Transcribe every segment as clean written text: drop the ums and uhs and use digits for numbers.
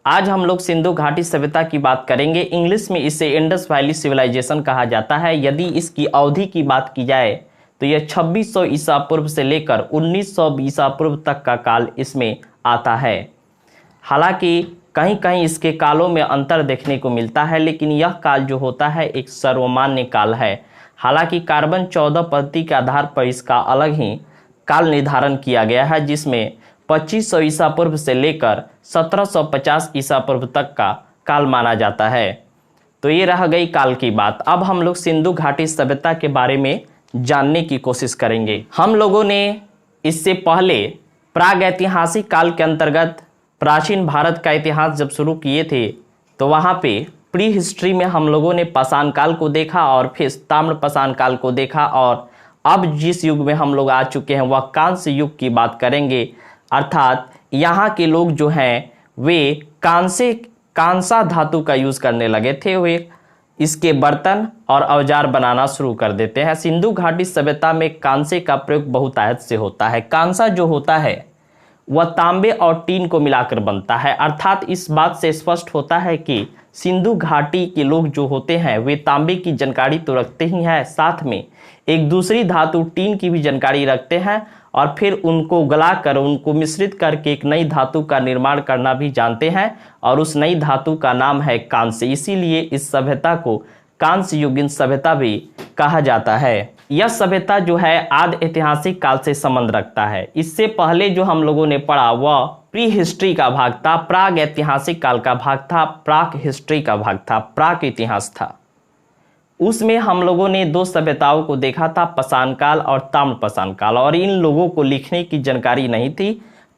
आज हम लोग सिंधु घाटी सभ्यता की बात करेंगे। इंग्लिश में इसे इंडस वैली सिविलाइजेशन कहा जाता है। यदि इसकी अवधि की बात की जाए तो यह 2600 ईसा पूर्व से लेकर 1900 ईसा पूर्व तक का काल इसमें आता है। हालांकि कहीं कहीं इसके कालों में अंतर देखने को मिलता है, लेकिन यह काल जो होता है एक सर्वमान्य काल है। हालांकि कार्बन 14 पद्धति के आधार पर इसका अलग ही काल निर्धारण किया गया है, जिसमें 2500 ईसा पूर्व से लेकर 1750 ईसा पूर्व तक का काल माना जाता है। तो ये रह गई काल की बात। अब हम लोग सिंधु घाटी सभ्यता के बारे में जानने की कोशिश करेंगे। हम लोगों ने इससे पहले प्रागैतिहासिक काल के अंतर्गत प्राचीन भारत का इतिहास जब शुरू किए थे तो वहाँ पे प्री हिस्ट्री में हम लोगों ने पाषाण काल को देखा और फिर ताम्र पाषाण काल को देखा, और अब जिस युग में हम लोग आ चुके हैं वह कांस्य युग की बात करेंगे। अर्थात यहाँ के लोग जो हैं वे कांसा धातु का यूज़ करने लगे थे। वे इसके बर्तन और औजार बनाना शुरू कर देते हैं। सिंधु घाटी सभ्यता में कांसे का प्रयोग बहुतायत से होता है। कांसा जो होता है वह तांबे और टीन को मिलाकर बनता है। अर्थात इस बात से स्पष्ट होता है कि सिंधु घाटी के लोग जो होते हैं वे तांबे की जानकारी तो रखते ही हैं, साथ में एक दूसरी धातु टीन की भी जानकारी रखते हैं, और फिर उनको गलाकर उनको मिश्रित करके एक नई धातु का निर्माण करना भी जानते हैं, और उस नई धातु का नाम है कांस्य। इसीलिए इस सभ्यता को कांस्य युगीन सभ्यता भी कहा जाता है। यह सभ्यता जो है आदि ऐतिहासिक काल से संबंध रखता है। इससे पहले जो हम लोगों ने पढ़ा वह प्री हिस्ट्री का भाग था, प्राग ऐतिहासिक काल का भाग था, प्राक हिस्ट्री का भाग था, प्राक इतिहास था। उसमें हम लोगों ने दो सभ्यताओं को देखा था, पाषाण काल और ताम्र पाषाण काल, और इन लोगों को लिखने की जानकारी नहीं थी।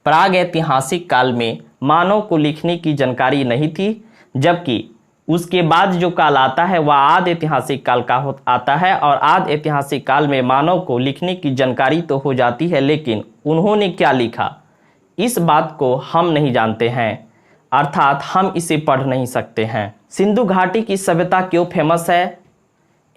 प्राग ऐतिहासिक काल में मानव को लिखने की जानकारी नहीं थी, जबकि उसके बाद जो काल आता है वह आदि ऐतिहासिक काल का आता है, और आदि ऐतिहासिक काल में मानव को लिखने की जानकारी तो हो जाती है, लेकिन उन्होंने क्या लिखा इस बात को हम नहीं जानते हैं, अर्थात हम इसे पढ़ नहीं सकते हैं। सिंधु घाटी की सभ्यता क्यों फेमस है?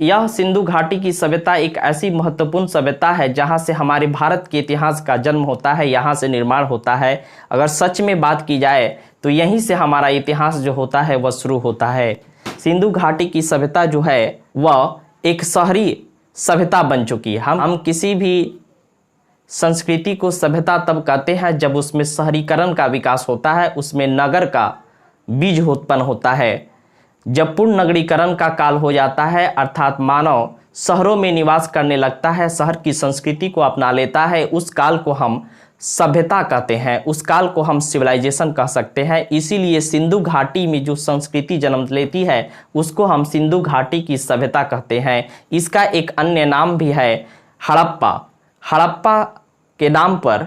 यह सिंधु घाटी की सभ्यता एक ऐसी महत्वपूर्ण सभ्यता है जहां से हमारे भारत के इतिहास का जन्म होता है, यहां से निर्माण होता है। अगर सच में बात की जाए तो यहीं से हमारा इतिहास जो होता है वह शुरू होता है। सिंधु घाटी की सभ्यता जो है वह एक शहरी सभ्यता बन चुकी है। हम किसी भी संस्कृति को सभ्यता तब कहते हैं जब उसमें शहरीकरण का विकास होता है, उसमें नगर का बीज उत्पन्न होता है। जब पूर्ण नगरीकरण का काल हो जाता है, अर्थात मानव शहरों में निवास करने लगता है, शहर की संस्कृति को अपना लेता है, उस काल को हम सभ्यता कहते हैं, उस काल को हम सिविलाइजेशन कह सकते हैं। इसीलिए सिंधु घाटी में जो संस्कृति जन्म लेती है उसको हम सिंधु घाटी की सभ्यता कहते हैं। इसका एक अन्य नाम भी है हड़प्पा। हड़प्पा के नाम पर,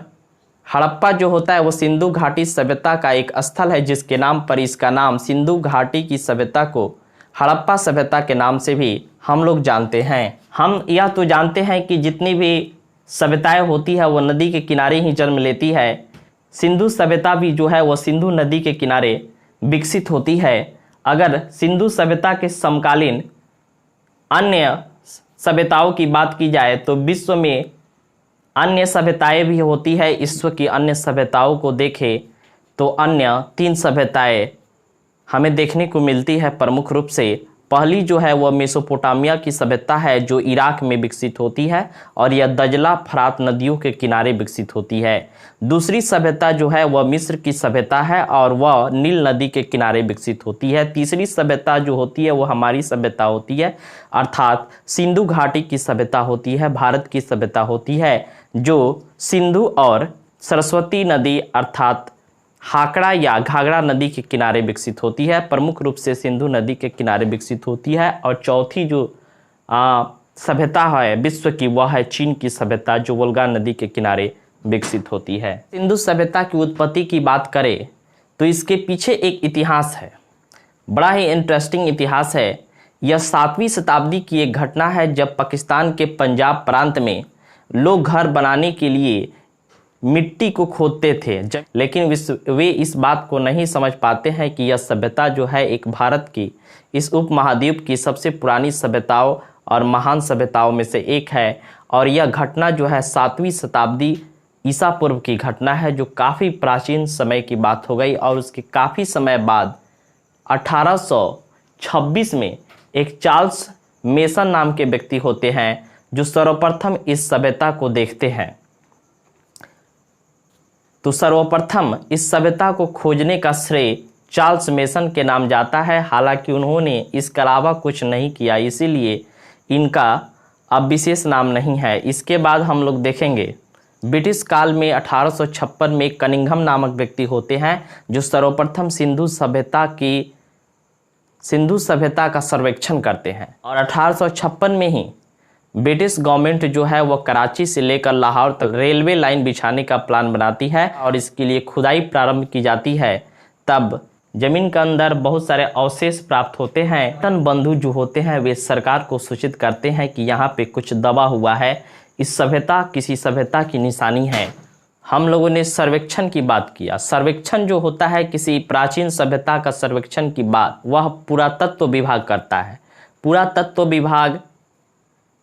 हड़प्पा जो होता है वो सिंधु घाटी सभ्यता का एक स्थल है जिसके नाम पर इसका नाम, सिंधु घाटी की सभ्यता को हड़प्पा सभ्यता के नाम से भी हम लोग जानते हैं। हम यह तो जानते हैं कि जितनी भी सभ्यताएं होती है वो नदी के किनारे ही जन्म लेती है। सिंधु सभ्यता भी जो है वो सिंधु नदी के किनारे विकसित होती है। अगर सिंधु सभ्यता के समकालीन अन्य सभ्यताओं की बात की जाए तो विश्व में अन्य सभ्यताएं भी होती है। विश्व की अन्य सभ्यताओं को देखें तो अन्य 3 सभ्यताएं हमें देखने को मिलती है प्रमुख रूप से। पहली जो है वह मेसोपोटामिया की सभ्यता है जो इराक में विकसित होती है, और यह दजला फरात नदियों के किनारे विकसित होती है। दूसरी सभ्यता जो है वह मिस्र की सभ्यता है और वह नील नदी के किनारे विकसित होती है। तीसरी सभ्यता जो होती है वह हमारी सभ्यता होती है, अर्थात सिंधु घाटी की सभ्यता होती है, भारत की सभ्यता होती है, जो सिंधु और सरस्वती नदी अर्थात हाकड़ा या घाघरा नदी के किनारे विकसित होती है। प्रमुख रूप से सिंधु नदी के किनारे विकसित होती है। और चौथी जो सभ्यता है विश्व की वह है चीन की सभ्यता जो वोल्गा नदी के किनारे विकसित होती है। सिंधु सभ्यता की उत्पत्ति की बात करें तो इसके पीछे एक इतिहास है, बड़ा ही इंटरेस्टिंग इतिहास है। यह 7वीं शताब्दी की एक घटना है जब पाकिस्तान के पंजाब प्रांत में लोग घर बनाने के लिए मिट्टी को खोदते थे, लेकिन वे इस बात को नहीं समझ पाते हैं कि यह सभ्यता जो है एक भारत की इस उपमहाद्वीप की सबसे पुरानी सभ्यताओं और महान सभ्यताओं में से एक है। और यह घटना जो है 7वीं शताब्दी ईसा पूर्व की घटना है, जो काफ़ी प्राचीन समय की बात हो गई। और उसके काफ़ी समय बाद 1826 में एक चार्ल्स मेसन नाम के व्यक्ति होते हैं जो सर्वप्रथम इस सभ्यता को देखते हैं। तो सर्वप्रथम इस सभ्यता को खोजने का श्रेय चार्ल्स मेसन के नाम जाता है। हालांकि उन्होंने इसके अलावा कुछ नहीं किया, इसीलिए इनका अब विशेष नाम नहीं है। इसके बाद हम लोग देखेंगे ब्रिटिश काल में 1856 में कनिंघम नामक व्यक्ति होते हैं जो सर्वप्रथम सिंधु सभ्यता का सर्वेक्षण करते हैं। और 1856 में ही ब्रिटिश गवर्नमेंट जो है वह कराची से लेकर लाहौर तक रेलवे लाइन बिछाने का प्लान बनाती है और इसके लिए खुदाई प्रारंभ की जाती है। तब जमीन के अंदर बहुत सारे अवशेष प्राप्त होते हैं। पर्यटन बंधु जो होते हैं वे सरकार को सूचित करते हैं कि यहाँ पे कुछ दबा हुआ है, इस सभ्यता किसी सभ्यता की निशानी है। हम लोगों ने सर्वेक्षण की बात किया। सर्वेक्षण जो होता है किसी प्राचीन सभ्यता का सर्वेक्षण की बात वह पुरातत्व विभाग करता है। पुरातत्व विभाग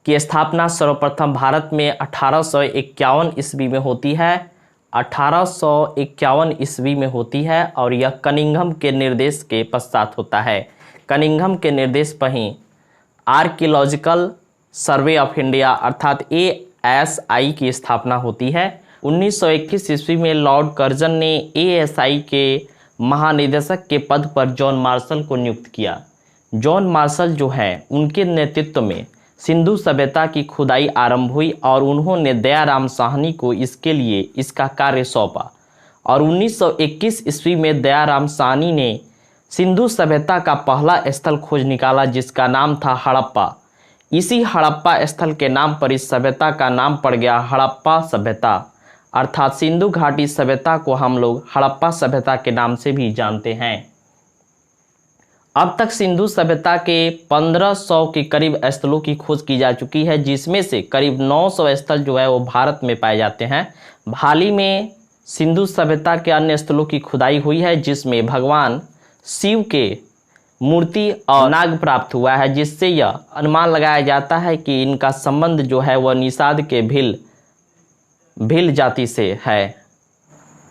की स्थापना सर्वप्रथम भारत में 1851 ईस्वी में होती है। 1851 ईस्वी में होती है और यह कनिंघम के निर्देश के पश्चात होता है। कनिंघम के निर्देश पर ही आर्कियोलॉजिकल सर्वे ऑफ इंडिया अर्थात ASI की स्थापना होती है। 1921 ईस्वी में लॉर्ड कर्जन ने ASI के महानिदेशक के पद पर जॉन मार्शल को नियुक्त किया। जॉन मार्शल जो है उनके नेतृत्व में सिंधु सभ्यता की खुदाई आरंभ हुई और उन्होंने दयाराम साहनी को इसके लिए इसका कार्य सौंपा। और 1921 ईस्वी में दयाराम साहनी ने सिंधु सभ्यता का पहला स्थल खोज निकाला जिसका नाम था हड़प्पा। इसी हड़प्पा स्थल के नाम पर इस सभ्यता का नाम पड़ गया हड़प्पा सभ्यता, अर्थात सिंधु घाटी सभ्यता को हम लोग हड़प्पा सभ्यता के नाम से भी जानते हैं। अब तक सिंधु सभ्यता के 1500 के करीब स्थलों की खोज की जा चुकी है, जिसमें से करीब 900 स्थल जो है वो भारत में पाए जाते हैं। हाल ही में सिंधु सभ्यता के अन्य स्थलों की खुदाई हुई है जिसमें भगवान शिव के मूर्ति और नाग प्राप्त हुआ है, जिससे यह अनुमान लगाया जाता है कि इनका संबंध जो है वह निषाद के भील जाति से है।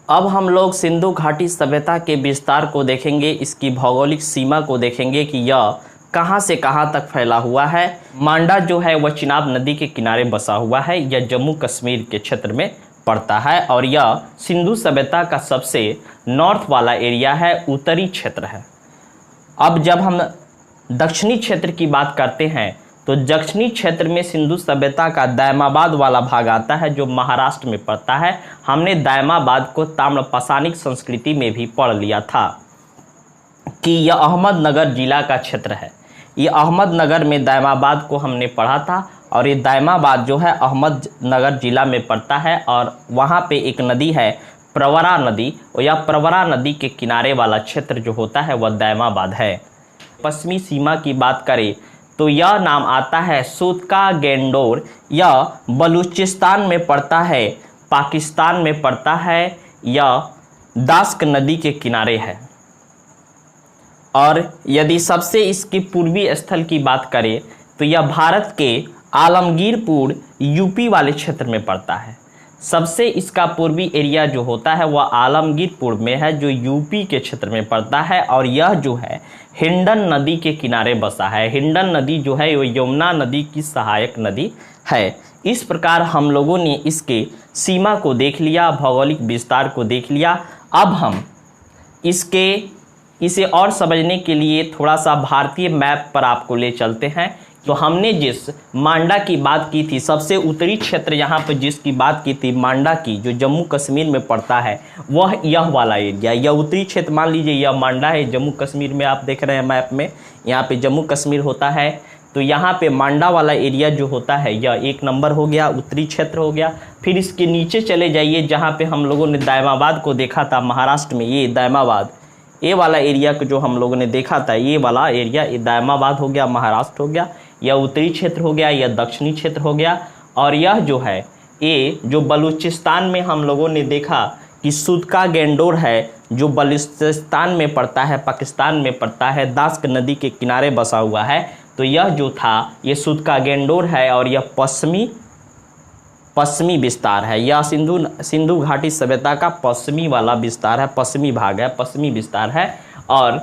अब हम लोग सिंधु घाटी सभ्यता के विस्तार को देखेंगे, इसकी भौगोलिक सीमा को देखेंगे कि यह कहां से कहां तक फैला हुआ है। मांडा जो है वह चिनाब नदी के किनारे बसा हुआ है, यह जम्मू कश्मीर के क्षेत्र में पड़ता है और यह सिंधु सभ्यता का सबसे नॉर्थ वाला एरिया है, उत्तरी क्षेत्र है। अब जब हम दक्षिणी क्षेत्र की बात करते हैं तो दक्षिणी क्षेत्र में सिंधु सभ्यता का दायमाबाद वाला भाग आता है जो महाराष्ट्र में पड़ता है। हमने दायमाबाद को ताम्रपाषाणिक संस्कृति में भी पढ़ लिया था कि यह अहमदनगर जिला का क्षेत्र है। ये अहमदनगर में दायमाबाद को हमने पढ़ा था और ये दायमाबाद जो है अहमदनगर जिला में पड़ता है और वहाँ पे एक नदी है प्रवरा नदी, और यह प्रवरा नदी के किनारे वाला क्षेत्र जो होता है वह दायमाबाद है। पश्चिमी सीमा की बात करें तो यह नाम आता है सूतका गेंडोर। यह बलूचिस्तान में पड़ता है, पाकिस्तान में पड़ता है, यह दास्क नदी के किनारे है। और यदि सबसे इसके पूर्वी स्थल की बात करें तो यह भारत के आलमगीरपुर यूपी वाले क्षेत्र में पड़ता है। सबसे इसका पूर्वी एरिया जो होता है वह आलमगीरपुर में है जो यूपी के क्षेत्र में पड़ता है और यह जो है हिंडन नदी के किनारे बसा है। हिंडन नदी जो है वो यमुना नदी की सहायक नदी है। इस प्रकार हम लोगों ने इसके सीमा को देख लिया, भौगोलिक विस्तार को देख लिया। अब हम इसे और समझने के लिए थोड़ा सा भारतीय मैप पर आपको ले चलते हैं। तो हमने जिस मांडा की बात की थी, सबसे उत्तरी क्षेत्र यहाँ पर जिसकी बात की थी मांडा की, जो जम्मू कश्मीर में पड़ता है, वह यह वाला एरिया, यह उत्तरी क्षेत्र मान लीजिए यह मांडा है। जम्मू कश्मीर में आप देख रहे हैं मैप में, यहाँ पे जम्मू कश्मीर होता है। तो यहाँ पे मांडा वाला एरिया जो होता है यह 1 नंबर हो गया, उत्तरी क्षेत्र हो गया। फिर इसके नीचे चले जाइए जहाँ पे हम लोगों ने दायमाबाद को देखा था महाराष्ट्र में, ये दायमाबाद, ये वाला एरिया को जो हम लोगों ने देखा था, ये वाला एरिया ये दायमाबाद हो गया, महाराष्ट्र हो गया। यह उत्तरी क्षेत्र हो गया, यह दक्षिणी क्षेत्र हो गया। और यह जो है ये जो बलूचिस्तान में हम लोगों ने देखा कि सूतका गेंडोर है जो बलूचिस्तान में पड़ता है, पाकिस्तान में पड़ता है, दास्क नदी के किनारे बसा हुआ है। तो यह जो था ये सूतका गेंडोर है और यह पश्चिमी पश्चिमी विस्तार है। यह सिंधु घाटी सभ्यता का पश्चिमी वाला विस्तार है, पश्चिमी भाग है, पश्चिमी विस्तार है। और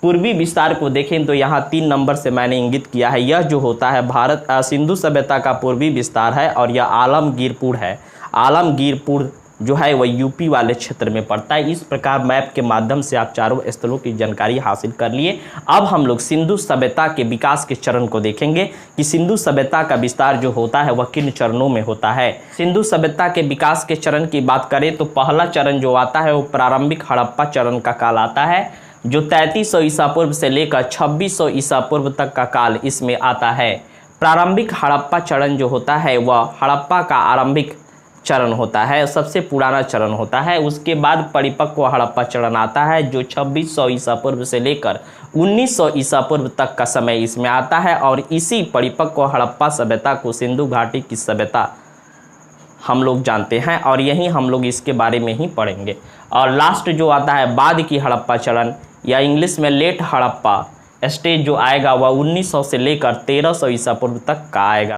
पूर्वी विस्तार को देखें तो यहाँ 3 नंबर से मैंने इंगित किया है। यह जो होता है सिंधु सभ्यता का पूर्वी विस्तार है और यह आलमगीरपुर है। आलमगीरपुर जो है वह यूपी वाले क्षेत्र में पड़ता है। इस प्रकार मैप के माध्यम से आप चारों स्थलों की जानकारी हासिल कर लिए। अब हम लोग सिंधु सभ्यता के विकास के चरण को देखेंगे कि सिंधु सभ्यता का विस्तार जो होता है वह किन चरणों में होता है। सिंधु सभ्यता के विकास के चरण की बात करें तो पहला चरण जो आता है वो प्रारंभिक हड़प्पा चरण का काल आता है, जो 3300 ईसा पूर्व से लेकर 2600 ईसा पूर्व तक का काल इसमें आता है। प्रारंभिक हड़प्पा चरण जो होता है वह हड़प्पा का आरंभिक चरण होता है, सबसे पुराना चरण होता है। उसके बाद परिपक्व हड़प्पा चरण आता है जो 2600 ईसा पूर्व से लेकर 1900 ईसा पूर्व तक का समय इसमें आता है। और इसी परिपक्व हड़प्पा सभ्यता को सिंधु घाटी की सभ्यता हम लोग जानते हैं और यही हम लोग इसके बारे में ही पढ़ेंगे। और लास्ट जो आता है बाद की हड़प्पा चरण या इंग्लिश में लेट हड़प्पा स्टेज जो आएगा वह 1900 से लेकर 1300 ईसा पूर्व तक का आएगा।